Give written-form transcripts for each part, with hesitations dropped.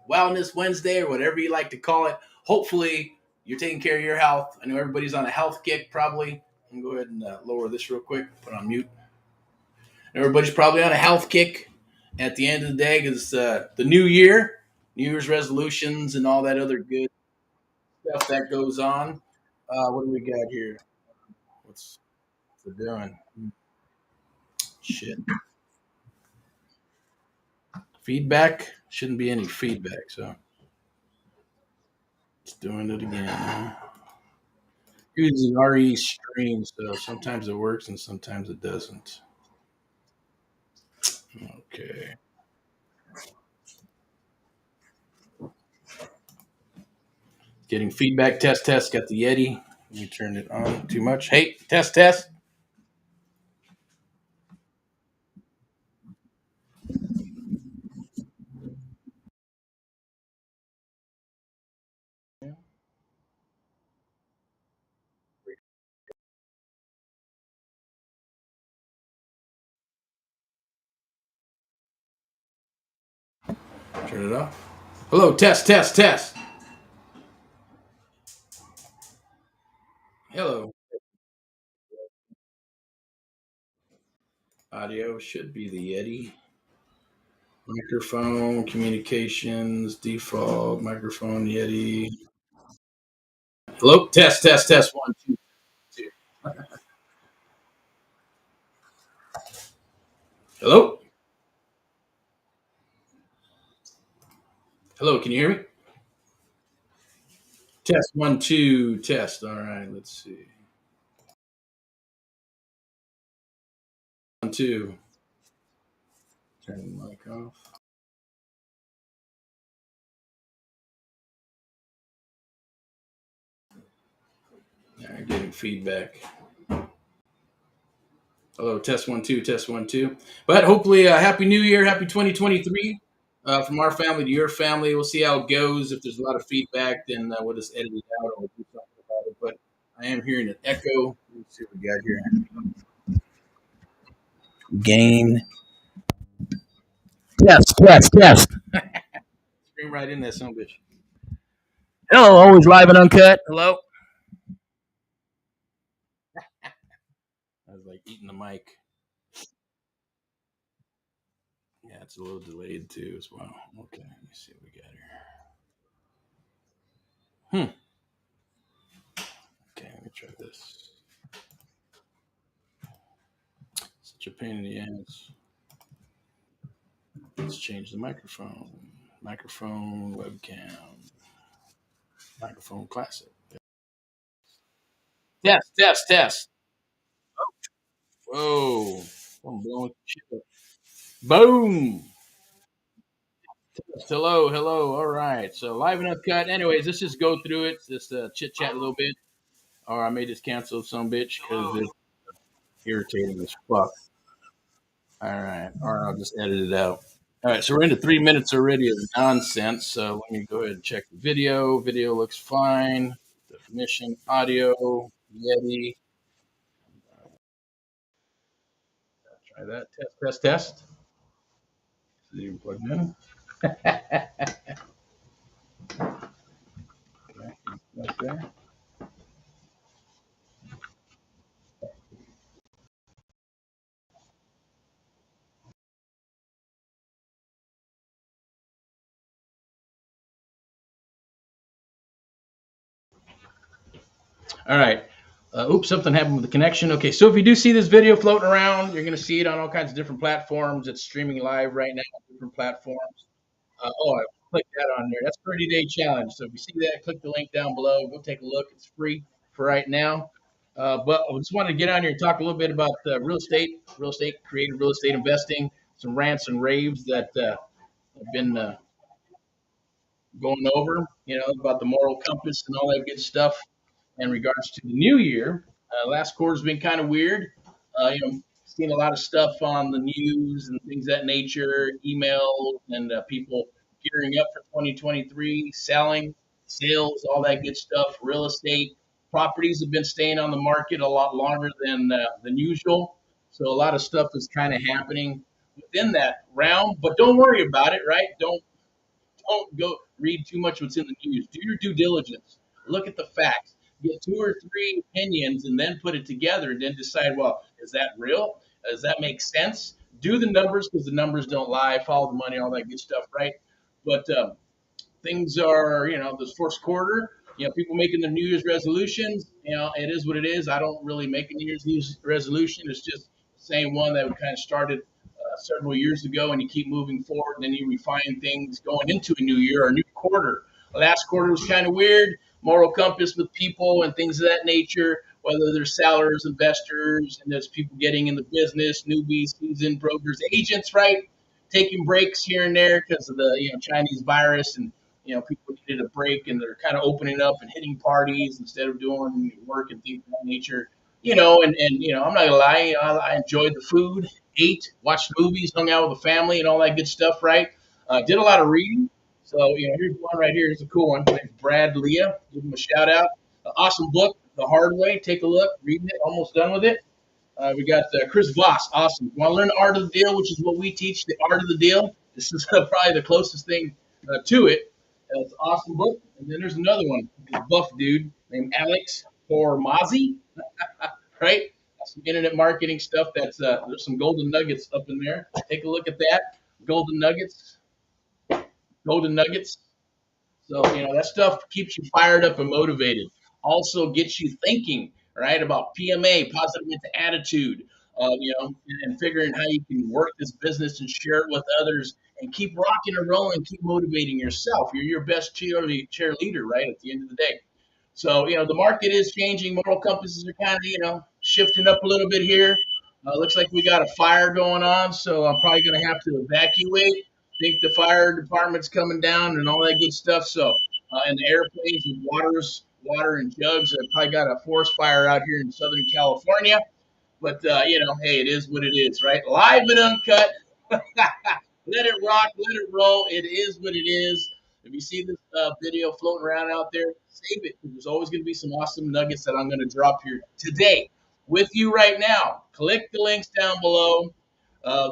Wellness Wednesday or whatever you like to call it. Hopefully, you're taking care of your health. I know everybody's on a health kick, probably. I'm gonna go ahead and lower this real quick, put on mute. Everybody's probably on a health kick at the end of the day because the new year, New Year's resolutions, and all that other good stuff that goes on. What do we got here? What's it doing? Shit. Feedback? Shouldn't be any feedback, so it's doing it again. Using RE stream, so sometimes it works and sometimes it doesn't. Okay. Getting feedback. Test, test. Got the Yeti. Let me turn it on too much. Hey, test, test. Turn it off. Hello, test, test, test. Hello. Audio should be the Yeti. Microphone, communications, default, microphone, Yeti. Hello, test, test, test. One, two, two. Hello? Hello, can you hear me? Test, one, two, test. All right, let's see. One, two. Turn the mic off. All right, getting feedback. Hello, test one, two, test one, two. But hopefully, Happy New Year, Happy 2023 from our family to your family. We'll see how it goes. If there's a lot of feedback, then we'll just edit it out or do something about it. But I am hearing an echo. Let's see what we got here. Gain. Test, test, test. Scream right in there, son of a bitch. Hello, always live and uncut. Hello. I was like eating the mic. Yeah, it's a little delayed too as well. Okay, let me see what we got here. Okay, let me try this. Such a pain in the ass. Let's change the microphone. Microphone, webcam, microphone classic. Test, test, test. Whoa. I'm blowing shit up. Boom. Hello, hello. All right. So live and uncut. Anyways, let's just go through it. Just chit chat a little bit. Or I may just cancel some bitch because it's irritating as fuck. All right. Or I'll just edit it out. All right. So we're into 3 minutes already of nonsense. So let me go ahead and check the video. Video looks fine. Definition, audio, Yeti. Try that. Test, test, test. Is it even plugged in? Okay. Okay. All right. Oops, something happened with the connection. Okay, so if you do see this video floating around, you're going to see it on all kinds of different platforms. It's streaming live right now on different platforms. I clicked that on there. That's 30-day challenge. So if you see that, click the link down below. Go take a look. It's free for right now. But I just wanted to get on here and talk a little bit about real estate, creative real estate investing, some rants and raves that have been going over, about the moral compass and all that good stuff in regards to the new year. Last quarter's been kind of weird. Seen a lot of stuff on the news and things of that nature, emails, and people gearing up for 2023, selling, sales, all that good stuff. Real estate properties have been staying on the market a lot longer than usual. So a lot of stuff is kind of happening within that realm. But don't worry about it, right? Don't Don't go read too much what's in the news. Do your due diligence. Look at the facts. Get two or three opinions and then put it together and then decide, well, is that real? Does that make sense? Do the numbers because the numbers don't lie. Follow the money, all that good stuff, right? But things are, this first quarter, people making their New Year's resolutions. It is what it is. I don't really make a New Year's resolution. It's just the same one that we kind of started several years ago, and you keep moving forward, and then you refine things going into a new year or a new quarter. Last quarter was kind of weird. Moral compass with people and things of that nature, whether they're sellers, investors, and there's people getting in the business, newbies, seasoned brokers, agents, right? Taking breaks here and there because of the Chinese virus, and people needed a break, and they're kind of opening up and hitting parties instead of doing work and things of that nature. I'm not gonna lie, I enjoyed the food, ate, watched movies, hung out with the family, and all that good stuff. Right? Did a lot of reading. So here's one right here. Here's a cool one. His name's Brad Leah. Give him a shout out. Awesome book, The Hard Way. Take a look. Reading it. Almost done with it. We got Chris Voss. Awesome. Want to learn the art of the deal, which is what we teach, the art of the deal. This is probably the closest thing to it. It's an awesome book. And then there's another one. This buff dude named Alex Hormozzi. Right? Some internet marketing stuff. There's some golden nuggets up in there. Take a look at that. Golden nuggets. Golden nuggets. So, that stuff keeps you fired up and motivated. Also gets you thinking, right, about PMA, positive mental attitude, and figuring how you can work this business and share it with others and keep rocking and rolling, keep motivating yourself. You're your best cheerleader, right, at the end of the day. So, the market is changing. Moral compasses are kind of, shifting up a little bit here. Looks like we got a fire going on, so I'm probably going to have to evacuate. Think the fire department's coming down and all that good stuff. So, and the airplanes with water and jugs. I probably got a forest fire out here in Southern California. But, hey, it is what it is, right? Live and uncut. Let it rock, let it roll. It is what it is. If you see this video floating around out there, save it. There's always going to be some awesome nuggets that I'm going to drop here today with you right now. Click the links down below.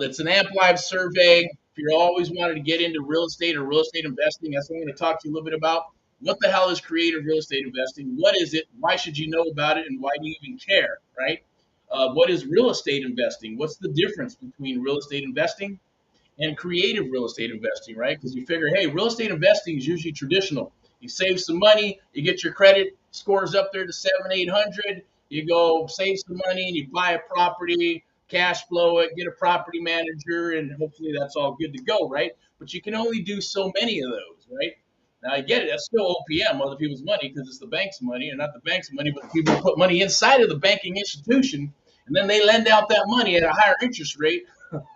That's an Amp Live survey. If you're always wanted to get into real estate or real estate investing, that's what I'm going to talk to you a little bit about. What the hell is creative real estate investing? What is it? Why should you know about it? And why do you even care, right? What is real estate investing? What's the difference between real estate investing and creative real estate investing, right? Because you figure, hey, real estate investing is usually traditional. You save some money, you get your credit scores up there to 700-800, you go save some money and you buy a property, cash flow it, get a property manager, and hopefully that's all good to go, right? But you can only do so many of those, right? Now I get it, that's still OPM, other people's money, because it's the bank's money, and not the bank's money, but the people who put money inside of the banking institution, and then they lend out that money at a higher interest rate,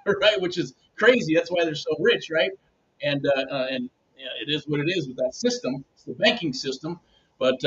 right? Which is crazy. That's why they're so rich, right? And it is what it is with that system. It's the banking system. But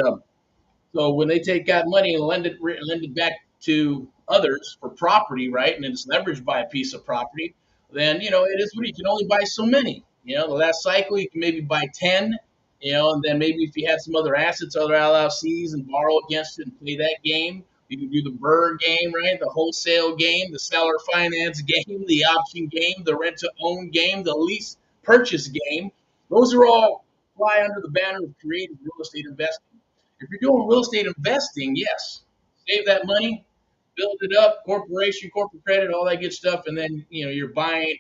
so when they take that money and lend it back to others for property, right? And it's leveraged by a piece of property, then it is what you can only buy so many. The last cycle you can maybe buy 10. And then maybe if you had some other assets, other LLCs, and borrow against it and play that game. You can do the BRRRR game, right? The wholesale game, the seller finance game, the option game, the rent to own game, the lease purchase game. Those are all fly under the banner of creative real estate investing. If you're doing real estate investing, yes, save that money, build it up, corporation, corporate credit, all that good stuff, and then you're buying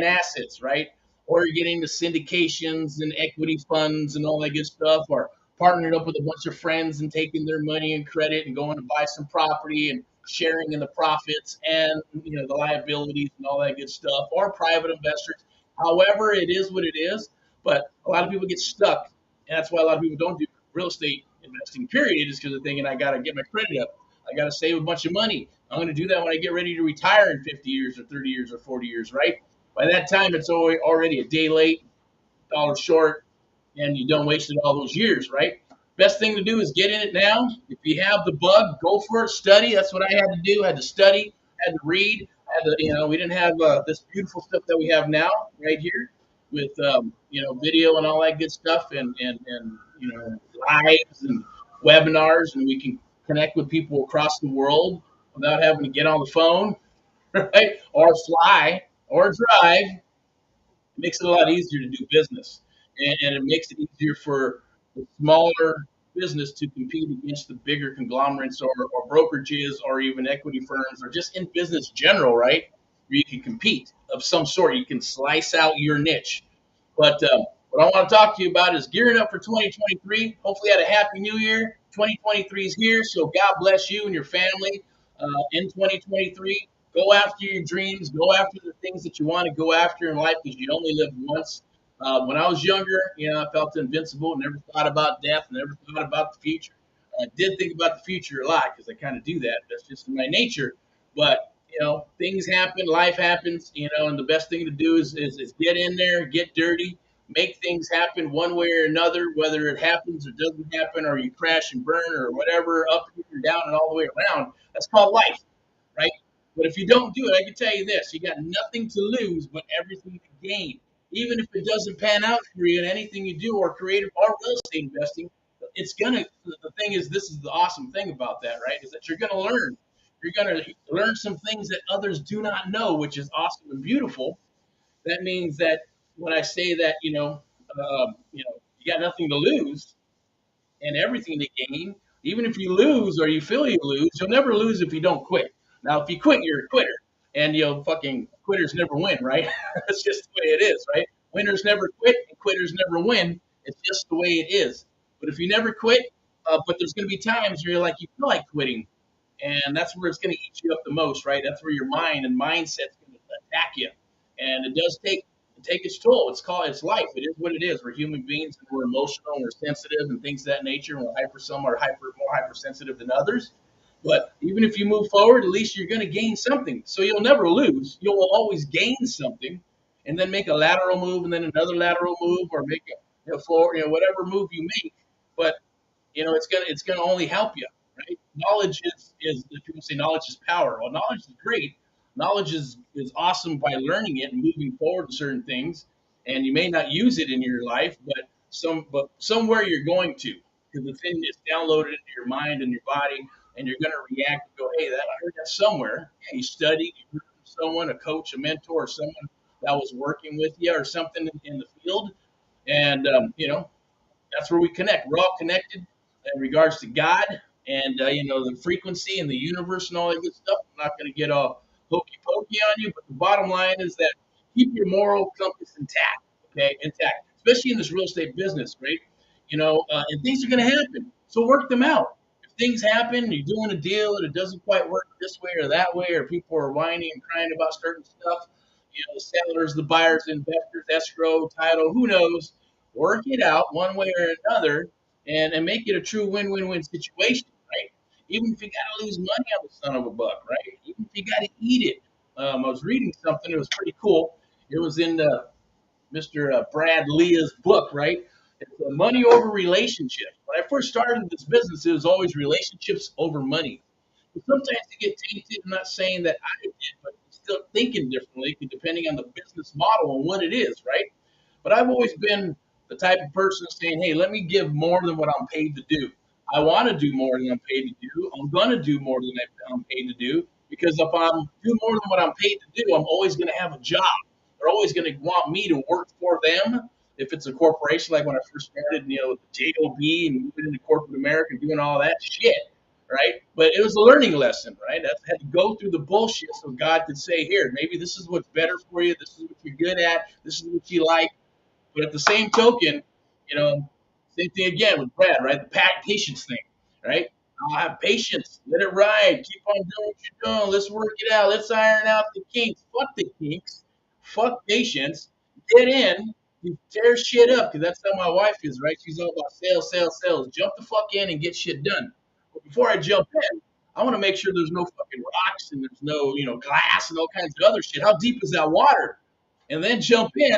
assets, right? Or you're getting the syndications and equity funds and all that good stuff, or partnering up with a bunch of friends and taking their money and credit and going to buy some property and sharing in the profits and the liabilities and all that good stuff, or private investors. However, it is what it is. But a lot of people get stuck, and that's why a lot of people don't do real estate investing. Period, is because they're thinking, I got to get my credit up. I got to save a bunch of money. I'm going to do that when I get ready to retire in 50 years or 30 years or 40 years, right? By that time, it's already a day late, dollar short, and you don't waste all those years, right? Best thing to do is get in it now. If you have the bug, go for it. Study. That's what I had to do. I had to study. I had to read. I had to, we didn't have this beautiful stuff that we have now right here with, video and all that good stuff, and lives and webinars, and we can connect with people across the world without having to get on the phone, right? Or fly or drive. It makes it a lot easier to do business. and it makes it easier for the smaller business to compete against the bigger conglomerates or brokerages or even equity firms or just in business general, right? Where you can compete of some sort. You can slice out your niche. But what I want to talk to you about is gearing up for 2023. Hopefully, you had a happy new year. 2023 is here, so God bless you and your family in 2023. Go after your dreams. Go after the things that you want to go after in life because you only live once. When I was younger, I felt invincible, never thought about death, never thought about the future. I did think about the future a lot because I kind of do that. That's just my nature. But things happen, life happens, and the best thing to do is get in there, get dirty, make things happen one way or another, whether it happens or doesn't happen, or you crash and burn or whatever, up and down and all the way around. That's called life, right? But if you don't do it, I can tell you this: you got nothing to lose, but everything to gain. Even if it doesn't pan out for you in anything you do, or creative or real estate investing, it's gonna. The thing is, this is the awesome thing about that, right? Is that you're gonna learn. You're gonna learn some things that others do not know, which is awesome and beautiful. That means that when I say that, you got nothing to lose, and everything to gain. Even if you lose or you feel you lose, you'll never lose if you don't quit. Now, if you quit, you're a quitter, and fucking quitters never win, right? That's just the way it is, right? Winners never quit, and quitters never win. It's just the way it is. But if you never quit, but there's going to be times where you're like you feel like quitting, and that's where it's going to eat you up the most, right? That's where your mind and mindset's going to attack you, and it does take its toll. It's life. It is what it is. We're human beings, and we're emotional, and we're sensitive, and things of that nature. And some are more hypersensitive than others. But even if you move forward, at least you're going to gain something. So you'll never lose. You'll always gain something, and then make a lateral move, and then another lateral move, or make a forward, whatever move you make. But it's gonna only help you, right? Knowledge is people say knowledge is power. Well, knowledge is great. Knowledge is awesome by learning it and moving forward to certain things, and you may not use it in your life, but somewhere you're going to, because the thing is downloaded into your mind and your body, and you're gonna react and go, hey, that I heard that somewhere. Yeah, you studied, you heard from someone, a coach, a mentor, or someone that was working with you, or something in the field, and that's where we connect. We're all connected in regards to God and the frequency and the universe and all that good stuff. I'm not going to get all hokey pokey on you, but the bottom line is that keep your moral compass intact. Okay, intact, especially in this real estate business, right? And things are going to happen, so work them out. If things happen, you're doing a deal and it doesn't quite work this way or that way, or people are whining and crying about certain stuff. The sellers, the buyers, investors, escrow, title, who knows? Work it out one way or another and make it a true win-win-win situation, right? Even if you got to lose money on the son of a buck, right? Even if you got to eat it. I was reading something, it was pretty cool. It was in Mr. Brad Leah's book, right? It's money over relationships. When I first started this business, it was always relationships over money. But sometimes you get tainted. I'm not saying that I did, but still thinking differently depending on the business model and what it is, right? But I've always been the type of person saying, hey, let me give more than what I'm paid to do. I want to do more than I'm paid to do. I'm going to do more than I'm paid to do because if I'm do more than what I'm paid to do, I'm always going to have a job. They're always going to want me to work for them. If it's a corporation, like when I first started, with the JOB and moving into corporate America and doing all that shit, right? But it was a learning lesson, right? I had to go through the bullshit so God could say, here, maybe this is what's better for you. This is what you're good at. This is what you like. But at the same token, same thing again with Brad, right? The patience thing, right? I'll have patience. Let it ride. Keep on doing what you're doing. Let's work it out. Let's iron out the kinks. Fuck the kinks. Fuck patience. Get in. You tear shit up because that's how my wife is, right? She's all about sales, sales, sales. Jump the fuck in and get shit done. But before I jump in, I want to make sure there's no fucking rocks and there's no, glass and all kinds of other shit. How deep is that water? And then jump in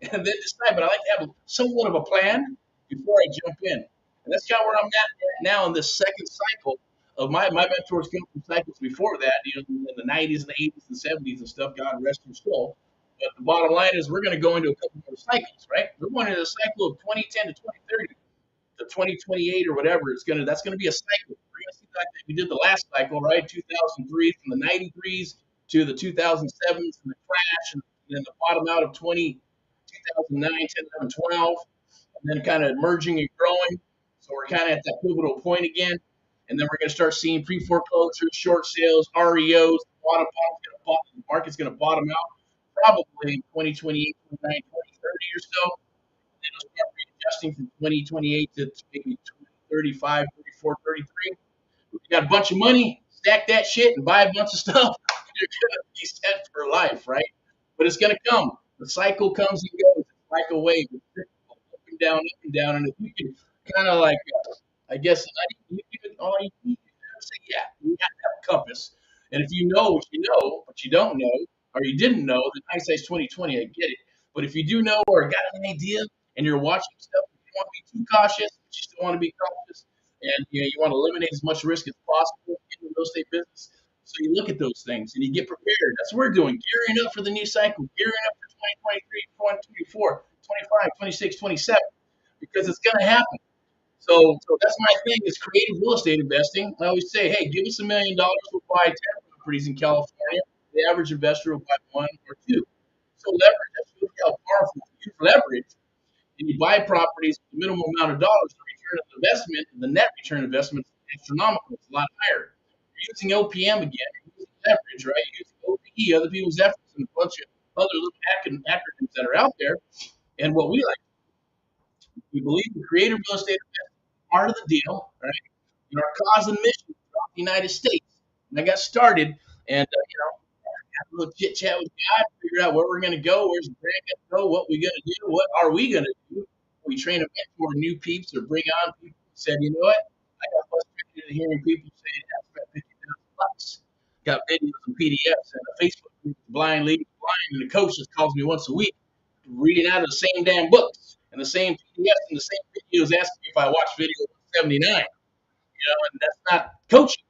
and then decide. But I like to have somewhat of a plan before I jump in. And that's kind of where I'm at now in this second cycle of my mentors came from cycles before that, in the 90s and the 80s and 70s and stuff. God rest your soul. But the bottom line is we're going to go into a couple more cycles, right? We're going into a cycle of 2010 to 2030 to 2028 or whatever. That's gonna be a cycle. We're gonna see like we did the last cycle, right? 2003 from the 93s to the 2007s and the crash, and then the bottom out of 2010 2009, 10, 11, 12, and then kind of merging and growing. So we're kind of at that pivotal point again. And then we're going to start seeing pre foreclosures, short sales, REOs. The market's going to bottom out probably in 2028, 29, 2030 or so. And it'll start readjusting from 2028 to maybe 2035, 34, 33. If you got a bunch of money, stack that shit and buy a bunch of stuff. You're gonna be set for life, right? But it's gonna come. The cycle comes and goes. It's like a wave. It's cyclical, up and down. And if you can kind of like, I guess, all you say, yeah, you got to have a compass. And if you know what you know, but you don't know, or you didn't know, then hindsight's 2020. I get it. But if you do know or got an idea, and you're watching stuff, you don't want to be too cautious, but you still want to be cautious, and you want to eliminate as much risk as possible in the real estate business. So you look at those things and you get prepared. That's what we're doing, gearing up for the new cycle, gearing up for 2023, 2024, 25, 26, 27, because it's going to happen. So that's my thing is creative real estate investing. I always say, hey, give us $1 million, we'll buy 10 properties in California. The average investor will buy one or two. So leverage, that's really how powerful you use leverage. And you buy properties with the minimum amount of dollars, the return of investment, the net return investment is astronomical. It's a lot higher. You're using OPM again, you're using leverage, right? You're using OPE, other people's efforts, and a bunch of other little acronyms that are out there. And what we like, we believe in creative real estate investment is part of the deal, right? And our cause and mission throughout the United States. And I got started, and have a little chit chat with God, figure out where we're going to go, where's the brand going to go, what we going to do, what are we going to do. We train a mentor new peeps or bring on people who said, you know what, I got frustrated at hearing people say, I spent $50,000. Got videos and PDFs and a Facebook group, Blind Leading Blind, and the coach just calls me once a week, reading out of the same damn books and the same PDFs and the same videos asking me if I watch video 79. And that's not coaching.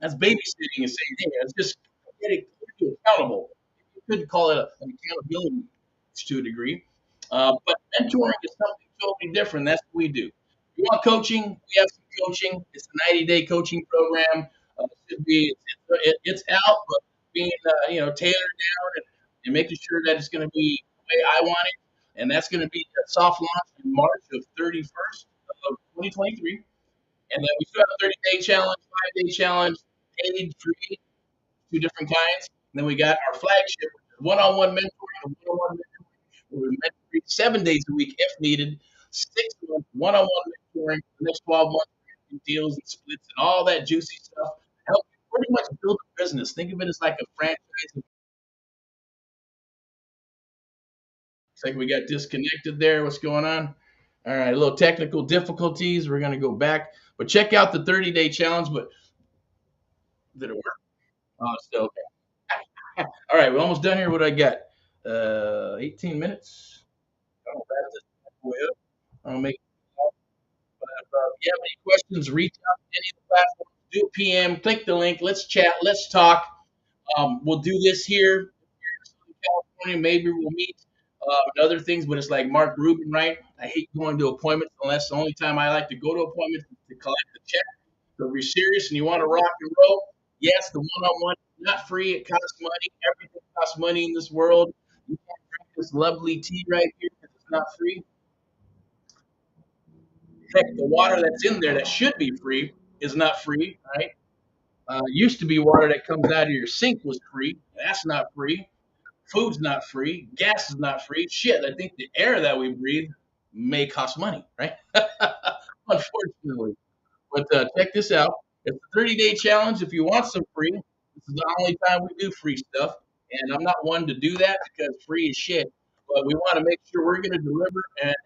That's babysitting and saying, hey, it's just getting you accountable. You could call it an accountability to a degree. But mentoring is something totally different. That's what we do. If you want coaching, we have some coaching. It's a 90-day coaching program. It's out, but being tailored down and making sure that it's going to be the way I want it. And that's going to be a soft launch in March of 31st of 2023. And then we still have a 30-day challenge, 5-day challenge, paid, free, two different kinds. And then we got our flagship, one-on-one mentoring, one-on-one mentoring, where we mentor 7 days a week if needed, 6 months, one-on-one mentoring, the next 12 months, deals and splits and all that juicy stuff. Help you pretty much build a business. Think of it as like a franchise. It's like we got disconnected there. What's going on? All right, a little technical difficulties. We're going to go back. But check out the 30-day challenge. But did it work? Oh, it's still okay. All right, we're almost done here. What do I got? 18 minutes. I'll wrap this way up. I'll make. If you have any questions, reach out to any of the platforms. Do a PM. Click the link. Let's chat. Let's talk. We'll do this here in California. Maybe we'll meet and other things, but it's like Mark Rubin, right? I hate going to appointments unless the only time I like to go to appointments is to collect the check. So if you're serious and you want to rock and roll, yes, the one-on-one is not free. It costs money. Everything costs money in this world. You can't drink this lovely tea right here because it's not free. Heck, the water that's in there that should be free is not free, right? Used to be water that comes out of your sink was free. That's not free. Food's not free. Gas is not free. Shit, I think the air that we breathe may cost money, right? Unfortunately. But check this out. It's a 30-day challenge. If you want some free, this is the only time we do free stuff. And I'm not one to do that because free is shit. But we want to make sure we're going to deliver,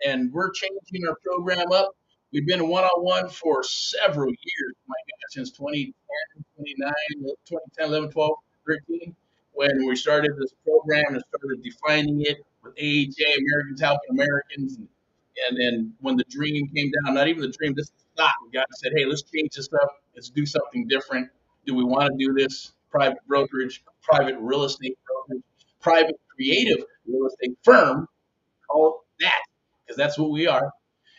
and we're changing our program up. We've been one-on-one for several years. My God, since 2010, 2010, 11, 12, 13, when we started this program and started defining it with AHA, Americans Helping Americans. And then when the dream came down, not even the dream, this is not. We got and said, hey, let's change this up. Let's do something different. Do we want to do this? Private brokerage, private real estate brokerage, private creative real estate firm, call it that, because that's what we are.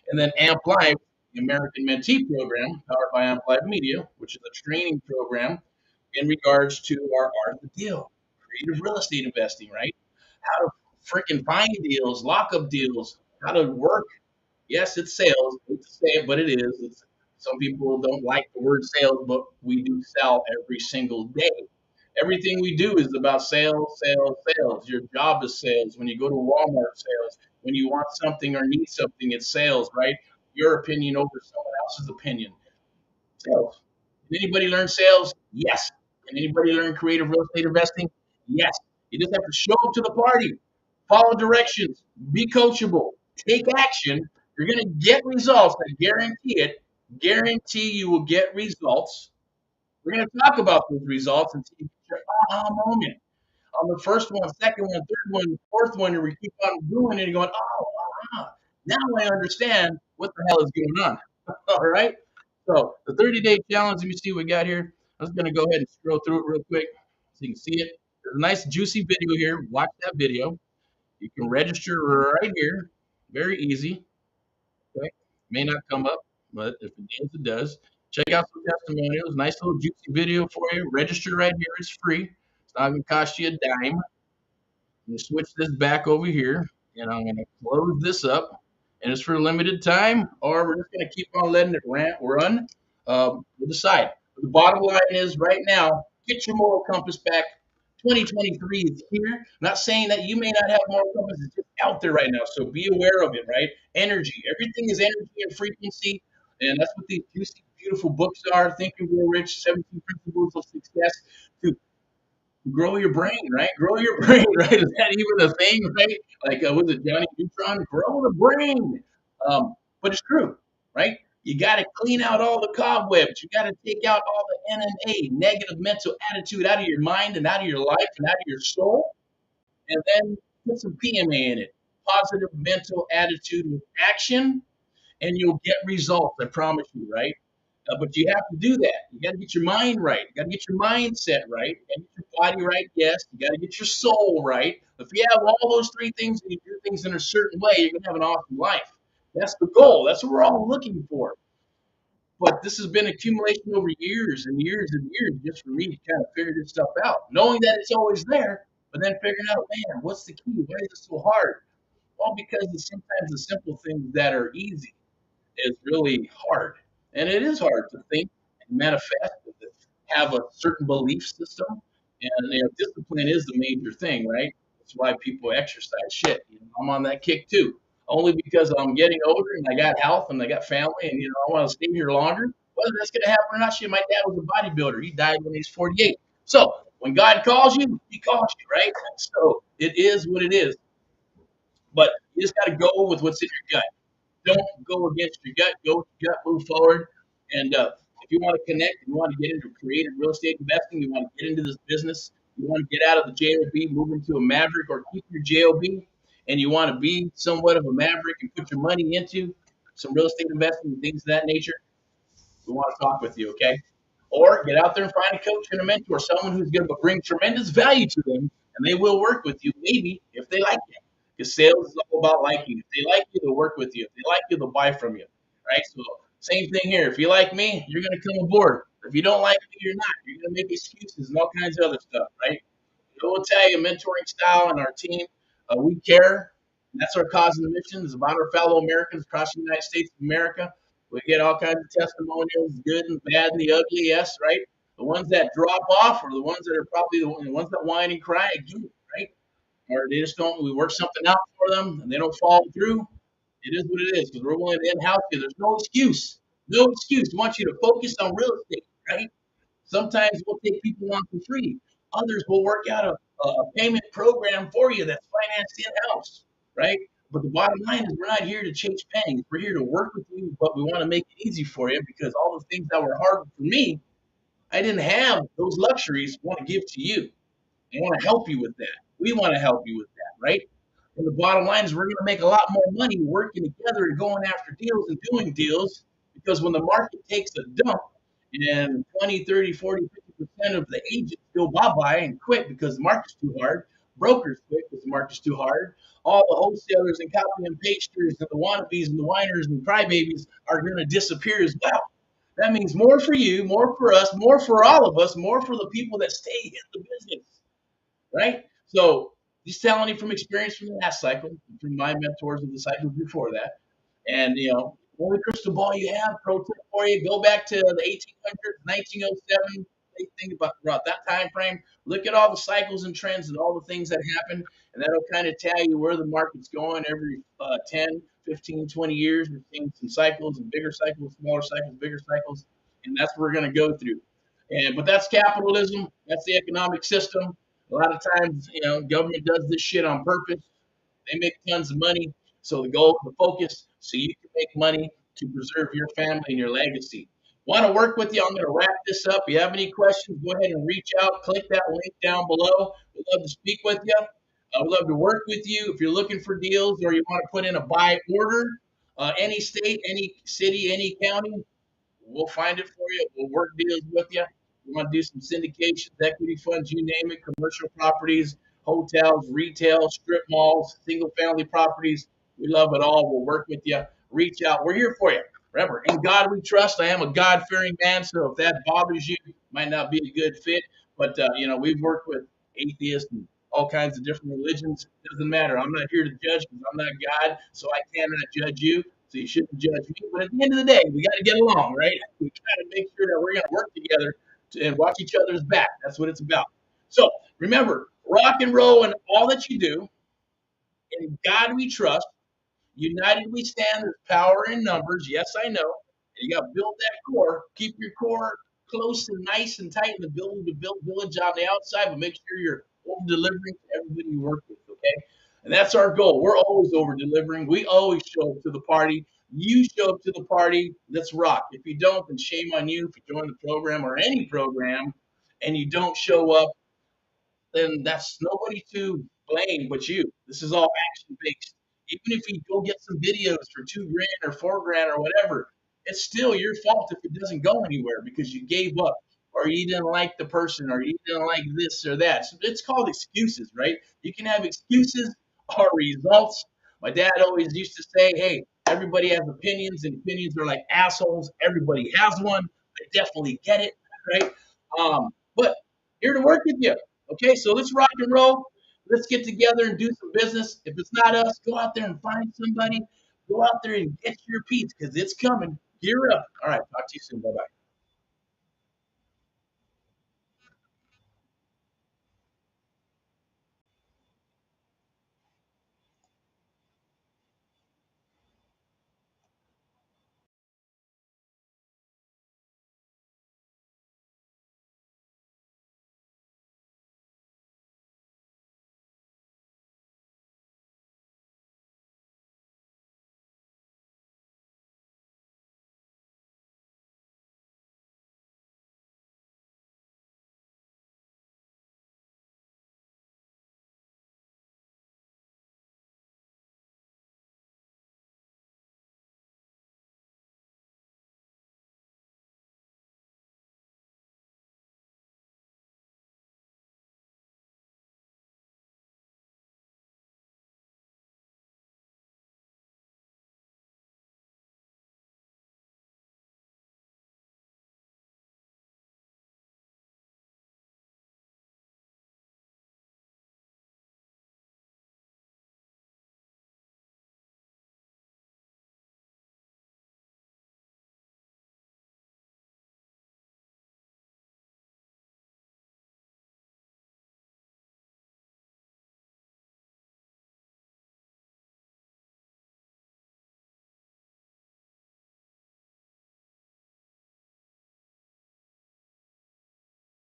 And then Amp Live, the American Mentee program, powered by Amp Live Media, which is a training program in regards to our art of the deal, creative real estate investing, right? How to freaking fine deals, lockup deals, how to work. Yes, it's sales. I hate to say it, but it is. Some people don't like the word sales, but we do sell every single day. Everything we do is about sales, sales, sales. Your job is sales. When you go to Walmart, sales. When you want something or need something, it's sales, right? Your opinion over someone else's opinion. Sales. Can anybody learn sales? Yes. Can anybody learn creative real estate investing? Yes. You just have to show up to the party, follow directions, be coachable, take action. You're going to get results. I guarantee it. Guarantee you will get results. We're going to talk about those results and see your aha moment on the first one, second one, third one, fourth one, and we keep on doing it and going, oh, aha, now I understand what the hell is going on. All right. So the 30-day challenge, let me see what we got here. I'm just going to go ahead and scroll through it real quick so you can see it. There's a nice juicy video here. Watch that video. You can register right here. Very easy. Okay. May not come up, but if it does, it does. Check out some testimonials. Nice little juicy video for you. Register right here. It's free. It's not going to cost you a dime. I'm going to switch this back over here, and I'm going to close this up. And it's for a limited time, or we're just going to keep on letting it run. We'll decide. But the bottom line is right now, get your moral compass back. 2023 is here. I'm not saying that you may not have moral compass. It's just out there right now. So be aware of it, right? Energy. Everything is energy and frequency. And that's what these juicy, beautiful books are. Think and Grow Rich, 17 Principles of Success. To grow your brain, right? Grow your brain, right? Is that even a thing, right? Like, was it Johnny Neutron? Grow the brain. But it's true, right? You got to clean out all the cobwebs. You got to take out all the NMA, negative mental attitude, out of your mind and out of your life and out of your soul. And then put some PMA in it. Positive mental attitude with action, and you'll get results. I promise you, right? But you have to do that. You got to get your mind right. You got to get your mindset right. You got to get your body right. Yes. You got to get your soul right. If you have all those three things and you do things in a certain way, you're going to have an awesome life. That's the goal. That's what we're all looking for. But this has been accumulation over years and years and years just for me to kind of figure this stuff out, knowing that it's always there, but then figuring out, man, what's the key? Why is it so hard? Well, because it's sometimes the simple things that are easy is really hard. And it is hard to think and manifest and to have a certain belief system. And discipline is the major thing, right? That's why people exercise. Shit, I'm on that kick too. Only because I'm getting older and I got health and I got family and I want to stay here longer. Whether that's going to happen or not, shit. My dad was a bodybuilder. He died when he was 48. So when God calls you, He calls you, right? So it is what it is. But you just got to go with what's in your gut. Don't go against your gut. Go with your gut, move forward. And if you want to connect, you want to get into creative real estate investing, you want to get into this business, you want to get out of the JOB, move into a maverick, or keep your JOB, and you want to be somewhat of a maverick and put your money into some real estate investing and things of that nature, we want to talk with you, okay? Or get out there and find a coach and a mentor, someone who's going to bring tremendous value to them, and they will work with you, maybe, if they like you. Because sales is all about liking. If they like you, they'll work with you. If they like you, they'll buy from you, right? So same thing here. If you like me, you're going to come aboard. If you don't like me, you're not. You're going to make excuses and all kinds of other stuff, right? I will tell you, mentoring style and our team, we care. That's our cause and mission. It's about our fellow Americans across the United States of America. We get all kinds of testimonials, good and bad and the ugly, yes, right? The ones that drop off are the ones that are probably the ones that whine and cry again, right? Or they just don't, we work something out for them and they don't follow through. It is what it is because we're willing to in-house you. There's no excuse. No excuse. We want you to focus on real estate, right? Sometimes we'll take people on for free. Others will work out a payment program for you that's financed in-house, right? But the bottom line is we're not here to chase pennies. We're here to work with you, but we want to make it easy for you because all the things that were hard for me, I didn't have those luxuries. I want to give to you. I want to help you with that. We want to help you with that, right? And the bottom line is we're going to make a lot more money working together and going after deals and doing deals because when the market takes a dump and 20, 30, 40, 50% of the agents go bye-bye and quit because the market's too hard, brokers quit because the market's too hard, all the wholesalers and copy and pasters and the wannabes and the whiners and crybabies are going to disappear as well. That means more for you, more for us, more for all of us, more for the people that stay in the business, right? So Just telling you from experience from the last cycle, from my mentors of the cycles before that. And, you know, only crystal ball you have, pro tip for you, go back to the 1800s, 1907. Think about that time frame. Look at all the cycles and trends and all the things that happen, and that'll kind of tell you where the market's going every 10, 15, 20 years. We're seeing some cycles and bigger cycles, smaller cycles, bigger cycles, and that's what we're going to go through. But that's capitalism. That's the economic system. A lot of times, you know, government does this shit on purpose. They make tons of money. So the goal, the focus, so you can make money to preserve your family and your legacy. Want to work with you? I'm going to wrap this up. If you have any questions, go ahead and reach out. Click that link down below. We'd love to speak with you. We'd love to work with you. If you're looking for deals or you want to put in a buy order, any state, any city, any county, we'll find it for you. We'll work deals with you. We want to do some syndications, equity funds, you name it, commercial properties, hotels, retail, strip malls, single family properties. We love it all. We'll work with you. Reach out. We're here for you. Remember, in God we trust. I am a God fearing man, so if that bothers you, might not be a good fit. But you know, we've worked with atheists and all kinds of different religions. Doesn't matter. I'm not here to judge because I'm not God, so I cannot judge you. So you shouldn't judge me. But at the end of the day, we got to get along, right? We got to make sure that we're going to work together and watch each other's back. That's what it's about. So remember, rock and roll and all that you do. In God we trust. United we stand. There's power in numbers. Yes, I know. And you got to build that core. Keep your core close and nice and tight in the building to build village on the outside, but make sure you're over delivering to everybody you work with. Okay, and that's our goal. We're always over delivering. We always show up to the party. You show up to the party. Let's rock. If you don't, then shame on you for joining the program or any program, and you don't show up, then that's nobody to blame but you. This is all action based. Even if you go get some videos for 2 grand or 4 grand or whatever, it's still your fault if it doesn't go anywhere because you gave up or you didn't like the person or you didn't like this or that. So it's called excuses, right? You can have excuses or results. My dad always used to say, hey, everybody has opinions and opinions are like assholes. Everybody has one. I definitely get it, right? But here to work with you. Okay, so let's rock and roll. Let's get together and do some business. If it's not us, go out there and find somebody. Go out there and get your piece because it's coming. Gear up. All right, talk to you soon. Bye bye.